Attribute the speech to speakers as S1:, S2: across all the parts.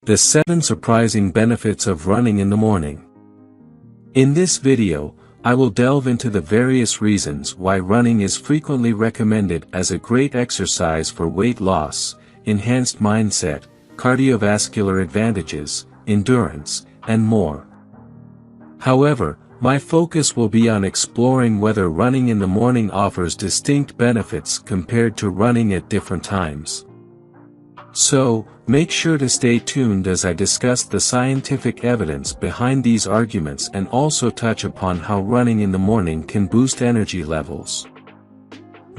S1: The 7 surprising benefits of running in the morning. In this video, I will delve into the various reasons why running is frequently recommended as a great exercise for weight loss, enhanced mindset, cardiovascular advantages, endurance, and more. However, my focus will be on exploring whether running in the morning offers distinct benefits compared to running at different times. So, make sure to stay tuned as I discuss the scientific evidence behind these arguments and also touch upon how running in the morning can boost energy levels.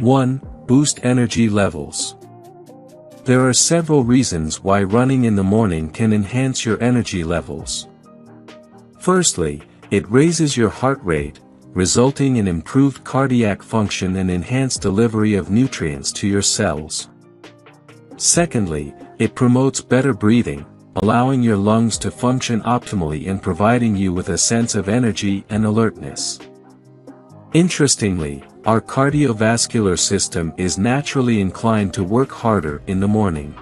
S1: 1. Boost energy levels. There are several reasons why running in the morning can enhance your energy levels. Firstly, it raises your heart rate, resulting in improved cardiac function and enhanced delivery of nutrients to your cells. Secondly, it promotes better breathing, allowing your lungs to function optimally and providing you with a sense of energy and alertness. Interestingly, our cardiovascular system is naturally inclined to work harder in the morning.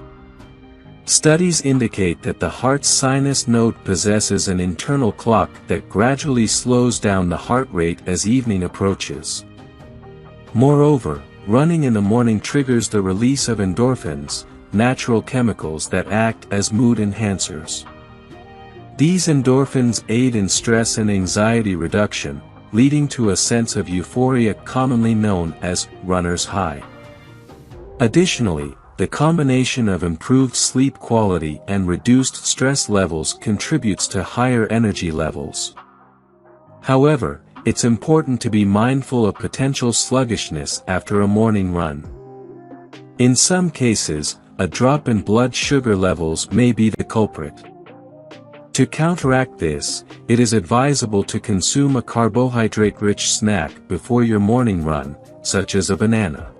S1: Studies indicate that the heart's sinus node possesses an internal clock that gradually slows down the heart rate as evening approaches. Moreover, running in the morning triggers the release of endorphins, natural chemicals that act as mood enhancers. These endorphins aid in stress and anxiety reduction, leading to a sense of euphoria commonly known as runner's high. Additionally, the combination of improved sleep quality and reduced stress levels contributes to higher energy levels. However, it's important to be mindful of potential sluggishness after a morning run. In some cases, a drop in blood sugar levels may be the culprit. To counteract this, it is advisable to consume a carbohydrate-rich snack before your morning run, such as a banana.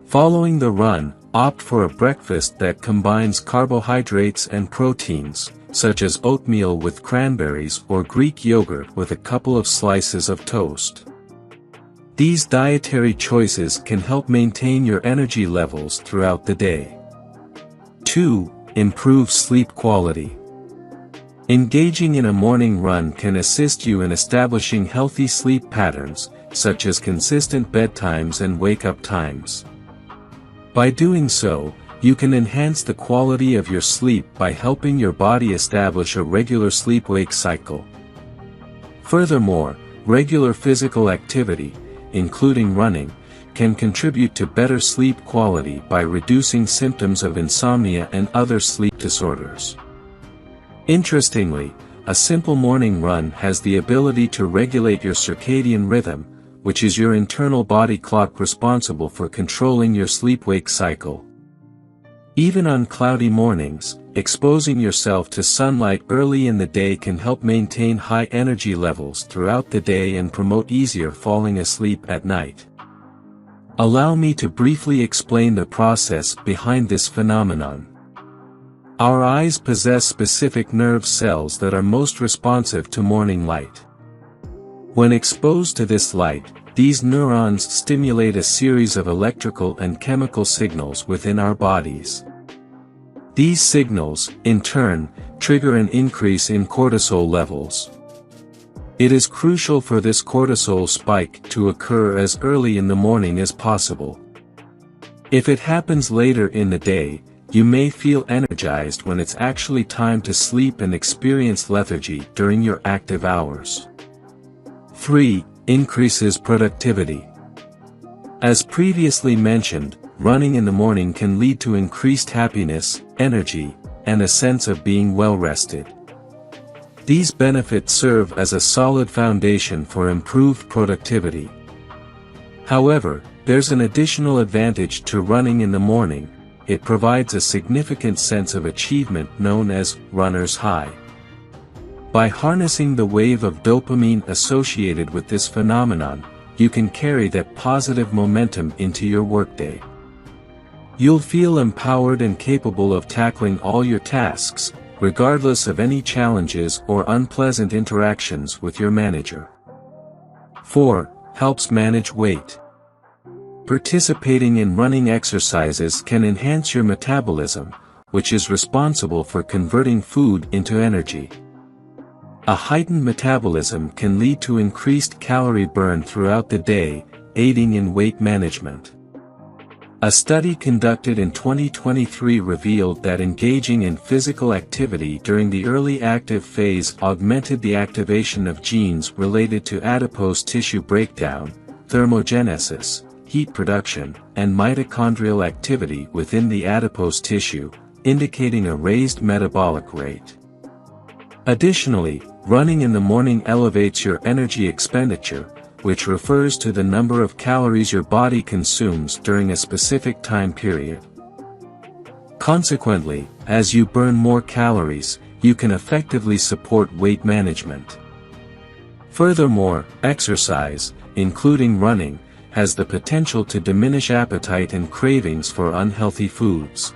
S1: Following the run, opt for a breakfast that combines carbohydrates and proteins, such as oatmeal with cranberries or Greek yogurt with a couple of slices of toast. These dietary choices can help maintain your energy levels throughout the day. 2. Improve sleep quality. Engaging in a morning run can assist you in establishing healthy sleep patterns, such as consistent bedtimes and wake-up times. By doing so, you can enhance the quality of your sleep by helping your body establish a regular sleep-wake cycle. Furthermore, regular physical activity, including running, can contribute to better sleep quality by reducing symptoms of insomnia and other sleep disorders. Interestingly, a simple morning run has the ability to regulate your circadian rhythm, which is your internal body clock responsible for controlling your sleep-wake cycle. Even on cloudy mornings, exposing yourself to sunlight early in the day can help maintain high energy levels throughout the day and promote easier falling asleep at night. Allow me to briefly explain the process behind this phenomenon. Our eyes possess specific nerve cells that are most responsive to morning light. When exposed to this light, these neurons stimulate a series of electrical and chemical signals within our bodies. These signals, in turn, trigger an increase in cortisol levels. It is crucial for this cortisol spike to occur as early in the morning as possible. If it happens later in the day, you may feel energized when it's actually time to sleep and experience lethargy during your active hours. 3. Increases productivity. As previously mentioned, running in the morning can lead to increased happiness, energy, and a sense of being well-rested. These benefits serve as a solid foundation for improved productivity. However, there's an additional advantage to running in the morning. It provides a significant sense of achievement known as runner's high. By harnessing the wave of dopamine associated with this phenomenon, you can carry that positive momentum into your workday. You'll feel empowered and capable of tackling all your tasks, regardless of any challenges or unpleasant interactions with your manager. 4. Helps manage weight. Participating in running exercises can enhance your metabolism, which is responsible for converting food into energy. A heightened metabolism can lead to increased calorie burn throughout the day, aiding in weight management. A study conducted in 2023 revealed that engaging in physical activity during the early active phase augmented the activation of genes related to adipose tissue breakdown, thermogenesis, heat production, and mitochondrial activity within the adipose tissue, indicating a raised metabolic rate. Additionally, running in the morning elevates your energy expenditure, which refers to the number of calories your body consumes during a specific time period. Consequently, as you burn more calories, you can effectively support weight management. Furthermore, exercise, including running, has the potential to diminish appetite and cravings for unhealthy foods.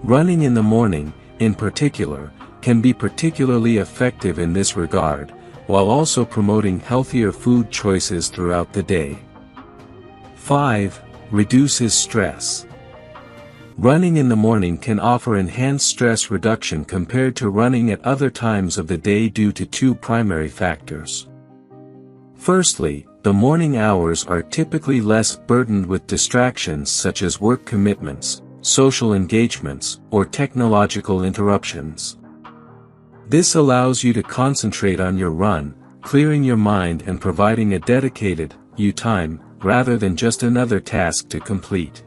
S1: Running in the morning, in particular, can be particularly effective in this regard, while also promoting healthier food choices throughout the day. 5. Reduces stress. Running in the morning can offer enhanced stress reduction compared to running at other times of the day due to two primary factors. Firstly, the morning hours are typically less burdened with distractions such as work commitments, social engagements, or technological interruptions. This allows you to concentrate on your run, clearing your mind and providing a dedicated, you time, rather than just another task to complete.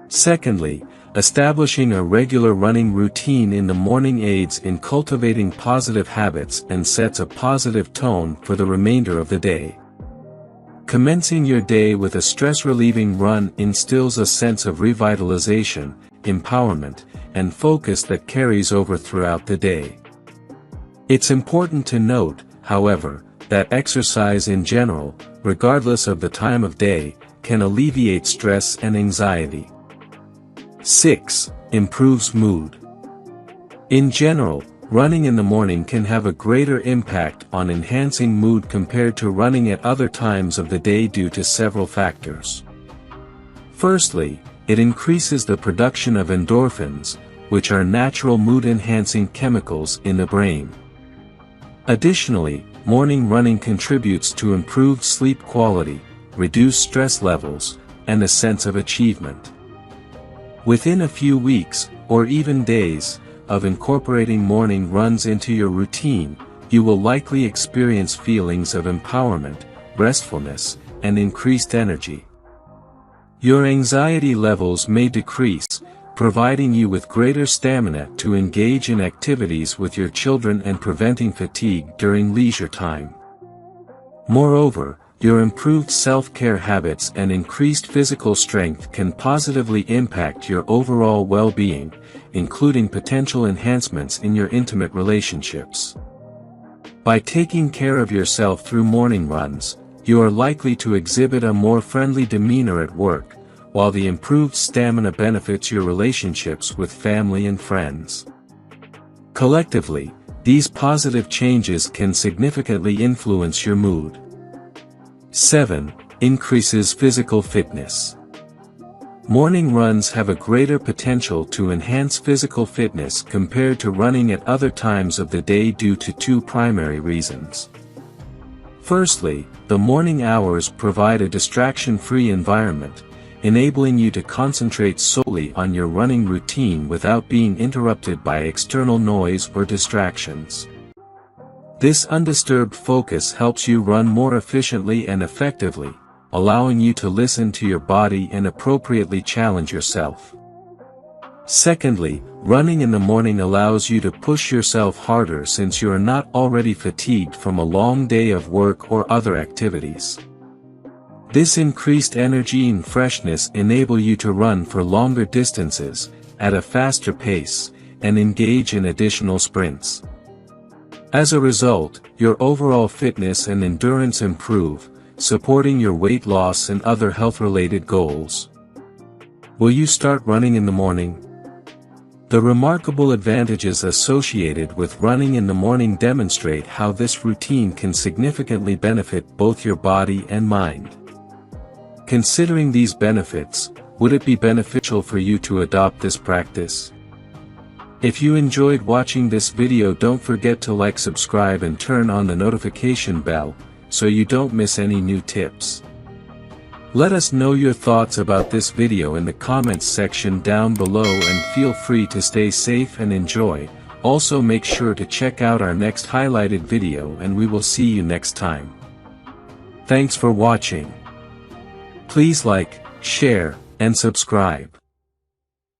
S1: Secondly, establishing a regular running routine in the morning aids in cultivating positive habits and sets a positive tone for the remainder of the day. Commencing your day with a stress-relieving run instills a sense of revitalization, empowerment, and focus that carries over throughout the day. It's important to note, however, that exercise in general, regardless of the time of day, can alleviate stress and anxiety. 6. Improves mood. In general, running in the morning can have a greater impact on enhancing mood compared to running at other times of the day due to several factors. Firstly, it increases the production of endorphins, which are natural mood-enhancing chemicals in the brain. Additionally, morning running contributes to improved sleep quality, reduced stress levels, and a sense of achievement. Within a few weeks, or even days, of incorporating morning runs into your routine, you will likely experience feelings of empowerment, restfulness, and increased energy. Your anxiety levels may decrease, providing you with greater stamina to engage in activities with your children and preventing fatigue during leisure time. Moreover, your improved self-care habits and increased physical strength can positively impact your overall well-being, including potential enhancements in your intimate relationships. By taking care of yourself through morning runs, you are likely to exhibit a more friendly demeanor at work, while the improved stamina benefits your relationships with family and friends. Collectively, these positive changes can significantly influence your mood. 7. Increases physical fitness. Morning runs have a greater potential to enhance physical fitness compared to running at other times of the day due to two primary reasons. Firstly, the morning hours provide a distraction-free environment, enabling you to concentrate solely on your running routine without being interrupted by external noise or distractions. This undisturbed focus helps you run more efficiently and effectively, allowing you to listen to your body and appropriately challenge yourself. Secondly, running in the morning allows you to push yourself harder since you are not already fatigued from a long day of work or other activities. This increased energy and freshness enable you to run for longer distances, at a faster pace, and engage in additional sprints. As a result, your overall fitness and endurance improve, supporting your weight loss and other health-related goals. Will you start running in the morning? The remarkable advantages associated with running in the morning demonstrate how this routine can significantly benefit both your body and mind. Considering these benefits, would it be beneficial for you to adopt this practice? If you enjoyed watching this video, don't forget to like, subscribe and turn on the notification bell, so you don't miss any new tips. Let us know your thoughts about this video in the comments section down below, and feel free to stay safe and enjoy. Also make sure to check out our next highlighted video, and we will see you next time. Thanks for watching. Please like, share, and subscribe.